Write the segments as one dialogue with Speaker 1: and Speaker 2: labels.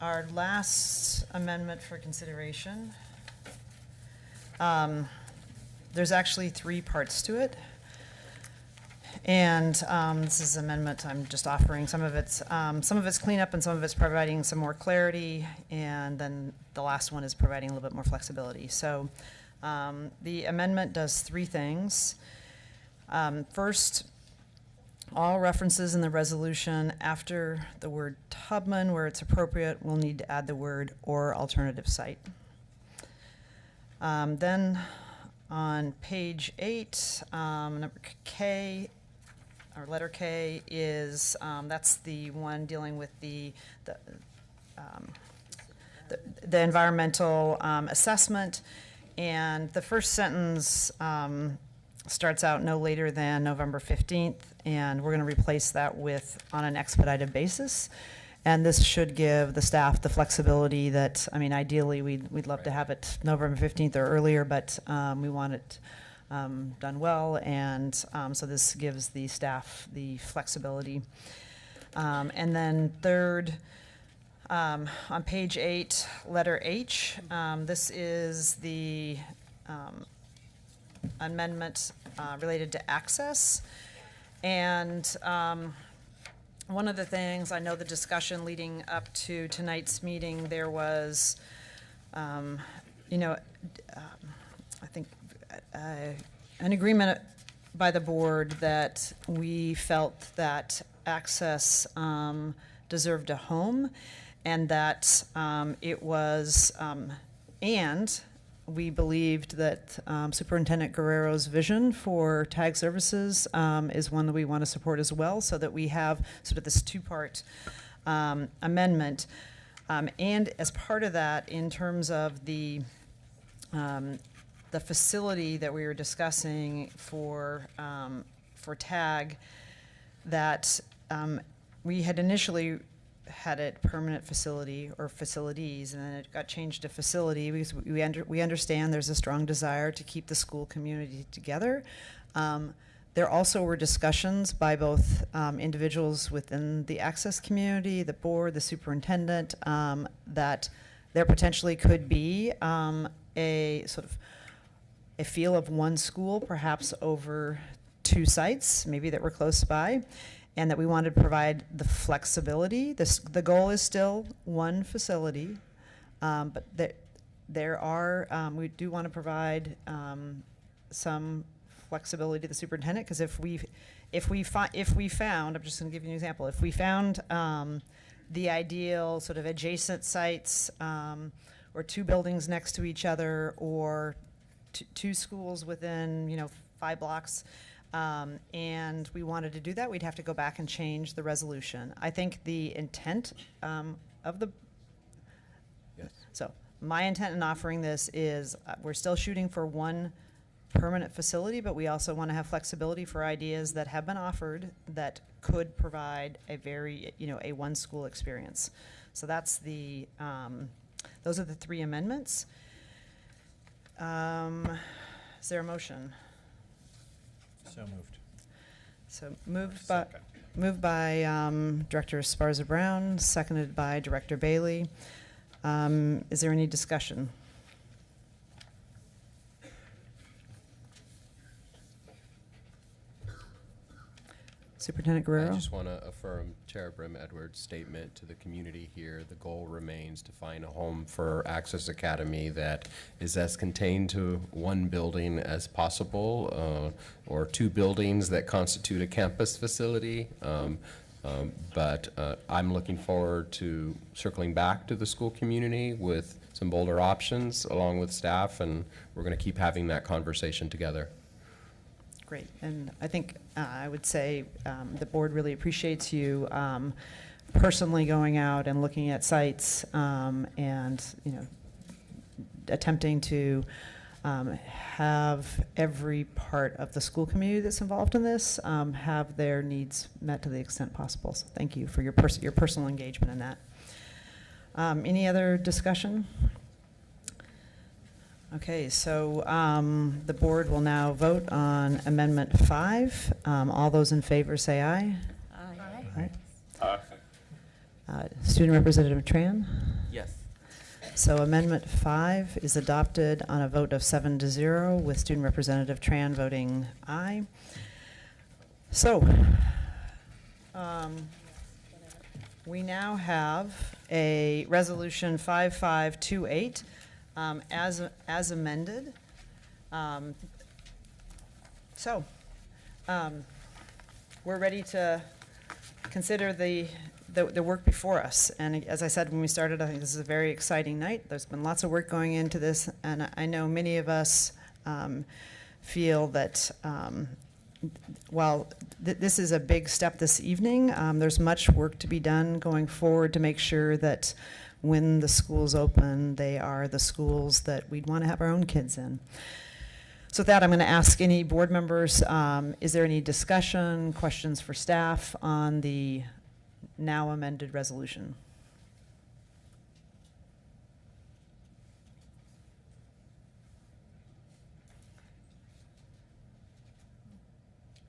Speaker 1: our last amendment for consideration. There's actually 3 parts to it. And this is amendment I'm just offering. Some of it's cleanup and some of it's providing some more clarity. And then the last one is providing a little bit more flexibility. So the amendment does 3 things. First, all references in the resolution after the word Tubman, where it's appropriate, will need to add the word or alternative site. Then on page 8, number K, or letter K, is that's the one dealing with the environmental assessment. And the first sentence starts out no later than November 15th, and we're going to replace that with on an expedited basis. And this should give the staff the flexibility that, I mean, ideally we'd love to have it November 15th or earlier, but we want it done well, and so this gives the staff the flexibility. And then third, on page 8, letter H, this is the amendment related to access. And one of the things, I know the discussion leading up to tonight's meeting, there was, I think an agreement by the board that we felt that access deserved a home, and that it was, and we believed that Superintendent Guerrero's vision for TAG services is one that we want to support as well, so that we have sort of this 2-part amendment. And as part of that, in terms of the facility that we were discussing for TAG, that we had initially had it permanent facility or facilities, and then it got changed to facility because we understand there's a strong desire to keep the school community together. There also were discussions by both individuals within the access community, the board, the superintendent, that there potentially could be a sort of a feel of one school, perhaps over 2 sites, maybe that were close by, and that we wanted to provide the flexibility. The goal is still one facility, but there are, we do want to provide some flexibility to the superintendent, because if we found, I'm just going to give you an example, if we found the ideal sort of adjacent sites, or 2 buildings next to each other, or 2 schools within 5 blocks, and we wanted to do that, we'd have to go back and change the resolution. I think the intent of the,
Speaker 2: yes.
Speaker 1: So my intent in offering this is we're still shooting for one permanent facility, but we also want to have flexibility for ideas that have been offered that could provide a very, a one school experience. So that's the, those are the 3 amendments. Is there a motion?
Speaker 2: So moved.
Speaker 1: So moved by Director Esparza Brown, seconded by Director Bailey. Is there any discussion? Superintendent Guerrero?
Speaker 3: I just want to affirm Chair Brim Edwards' statement to the community here. The goal remains to find a home for Access Academy that is as contained to one building as possible, or 2 buildings that constitute a campus facility. But I'm looking forward to circling back to the school community with some bolder options along with staff, and we're going to keep having that conversation together.
Speaker 1: Great, and I think I would say the board really appreciates you personally going out and looking at sites and attempting to have every part of the school community that's involved in this have their needs met to the extent possible. So thank you for your personal engagement in that. Any other discussion? Okay, so the board will now vote on Amendment 5. All those in favor say aye.
Speaker 4: Aye.
Speaker 1: Aye. Student Representative Tran? So Amendment 5 is adopted on a vote of 7-0 with Student Representative Tran voting aye. So we now have a Resolution 5528 as amended. We're ready to consider the work before us. And as I said when we started, I think this is a very exciting night. There's been lots of work going into this, and I know many of us feel that while this is a big step this evening, there's much work to be done going forward to make sure that when the schools open, they are the schools that we'd want to have our own kids in. So with that, I'm going to ask any board members, is there any discussion, questions for staff on the now amended resolution?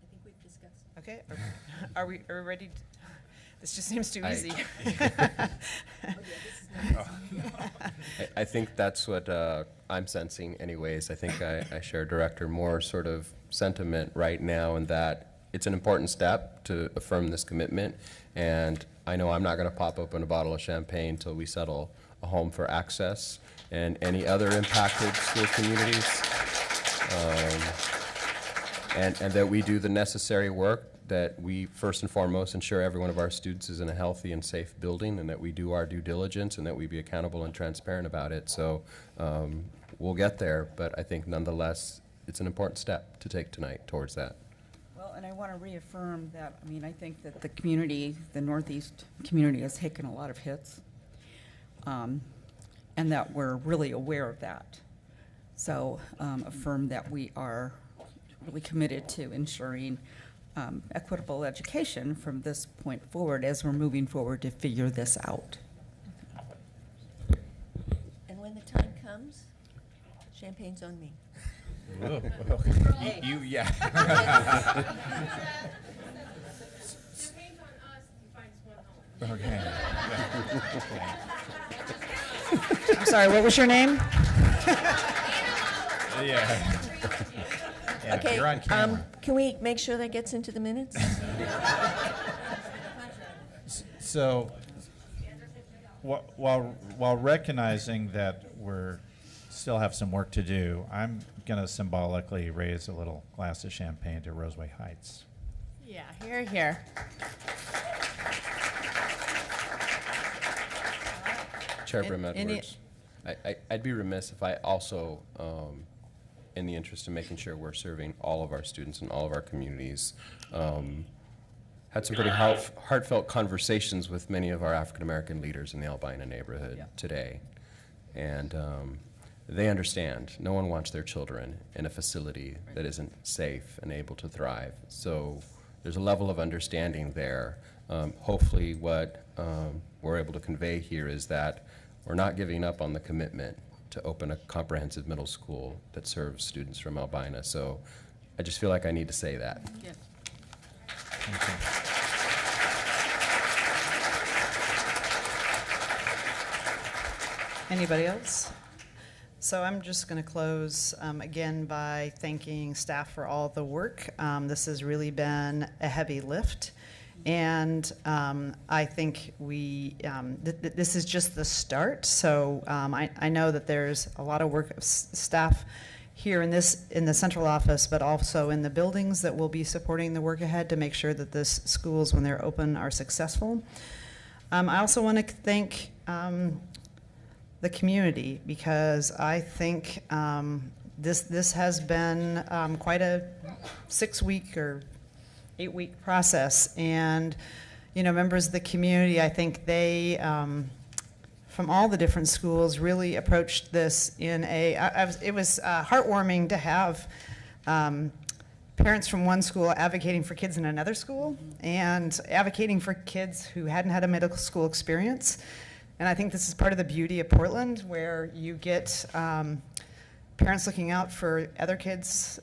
Speaker 4: I think we've discussed.
Speaker 1: Okay, are we ready? This just seems too easy.
Speaker 3: I think that's what I'm sensing anyways. I think I share Director Moore's sort of sentiment right now, in that it's an important step to affirm this commitment. And I know I'm not going to pop open a bottle of champagne until we settle a home for access and any other impacted school communities. And that we do the necessary work, that we first and foremost ensure every one of our students is in a healthy and safe building, and that we do our due diligence, and that we be accountable and transparent about it. So we'll get there, but I think nonetheless it's an important step to take tonight towards that.
Speaker 5: Well, and I want to reaffirm that, I mean, I think that the community, the Northeast community, has taken a lot of hits, and that we're really aware of that. So affirm that we are really committed to ensuring equitable education from this point forward as we're moving forward to figure this out.
Speaker 4: And when the time comes, champagne's on me.
Speaker 2: Whoa. Yeah.
Speaker 6: Champagne's on us if you find us one home.
Speaker 2: Okay.
Speaker 1: I'm sorry, what was your name?
Speaker 2: Yeah. Yeah,
Speaker 4: Okay,
Speaker 2: you're on camera.
Speaker 4: can we make sure that gets into the minutes?
Speaker 2: So, while recognizing that we're still have some work to do, I'm going to symbolically raise a little glass of champagne to Roseway Heights.
Speaker 6: Yeah, here.
Speaker 3: Chair Brim
Speaker 1: any-
Speaker 3: Edwards, I'd be remiss if I also, in the interest of making sure we're serving all of our students and all of our communities, had some pretty heartfelt conversations with many of our African-American leaders in the Albina neighborhood today. And they understand. No one wants their children in a facility that isn't safe and able to thrive. So there's a level of understanding there. Hopefully what we're able to convey here is that we're not giving up on the commitment to open a comprehensive middle school that serves students from Albina. So I just feel like I need to say that.
Speaker 5: Yeah.
Speaker 2: Thank you.
Speaker 1: Anybody else? So I'm just going to close again by thanking staff for all the work. This has really been a heavy lift, and I think this is just the start. So I know that there's a lot of work of staff here in the central office, but also in the buildings that will be supporting the work ahead to make sure that this schools, when they're open, are successful. I also want to thank the community, because I think this has been quite a 6-week or 8-week process, and members of the community, I think they from all the different schools really approached this in it was heartwarming to have parents from one school advocating for kids in another school and advocating for kids who hadn't had a middle school experience. And I think this is part of the beauty of Portland, where you get parents looking out for other kids,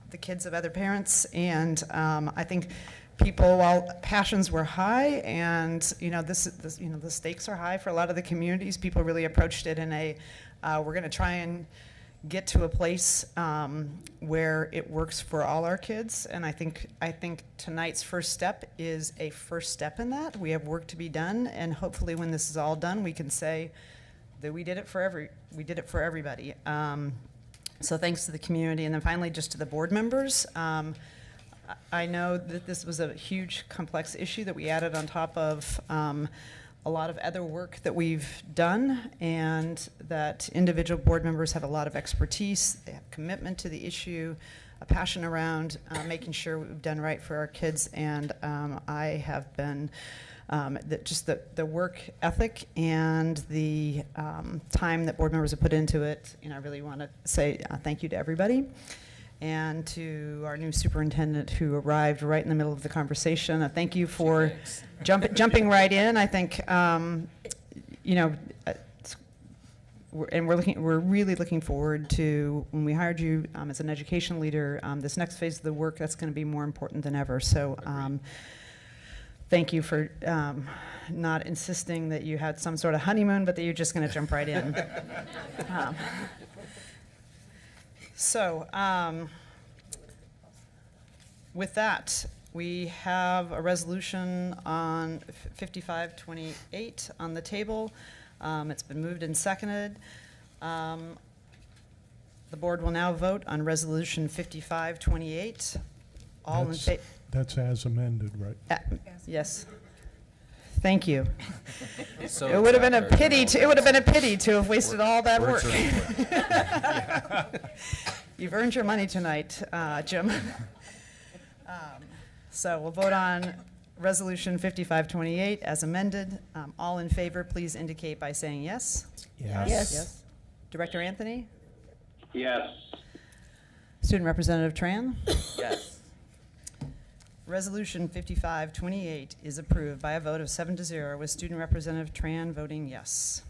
Speaker 1: the kids of other parents. And I think people, while passions were high, and this you know, the stakes are high for a lot of the communities. People really approached it in a we're going to try and get to a place where it works for all our kids. And I think tonight's first step is a first step in that. We have work to be done, and hopefully when this is all done, we can say that we did it for everybody. So thanks to the community, and then finally just to the board members. I know that this was a huge, complex issue that we added on top of a lot of other work that we've done, and that individual board members have a lot of expertise. They have commitment to the issue, a passion around making sure we've done right for our kids, and I have been the work ethic and the time that board members have put into it. I really want to say thank you to everybody. And to our new superintendent who arrived right in the middle of the conversation, thank you for jumping right in. I think, we're really looking forward to when we hired you as an education leader. This next phase of the work, that's going to be more important than ever. So, thank you for not insisting that you had some sort of honeymoon, but that you're just going to jump right in. With that, we have a resolution on 5528 on the table. It's been moved and seconded. The board will now vote on resolution 5528. All in favor?
Speaker 7: That's as amended, right?
Speaker 1: Yes. Thank you.
Speaker 3: So
Speaker 1: It would have been a
Speaker 3: exact-
Speaker 1: pity to have wasted all that work. You've earned your money tonight, Jim. So we'll vote on resolution 5528 as amended. All in favor, please indicate by saying yes.
Speaker 2: Yes.
Speaker 1: Yes. Director Anthony?
Speaker 8: Yes.
Speaker 1: Student Representative Tran?
Speaker 3: Yes.
Speaker 1: Resolution 5528 is approved by a vote of 7-0, with Student Representative Tran voting yes.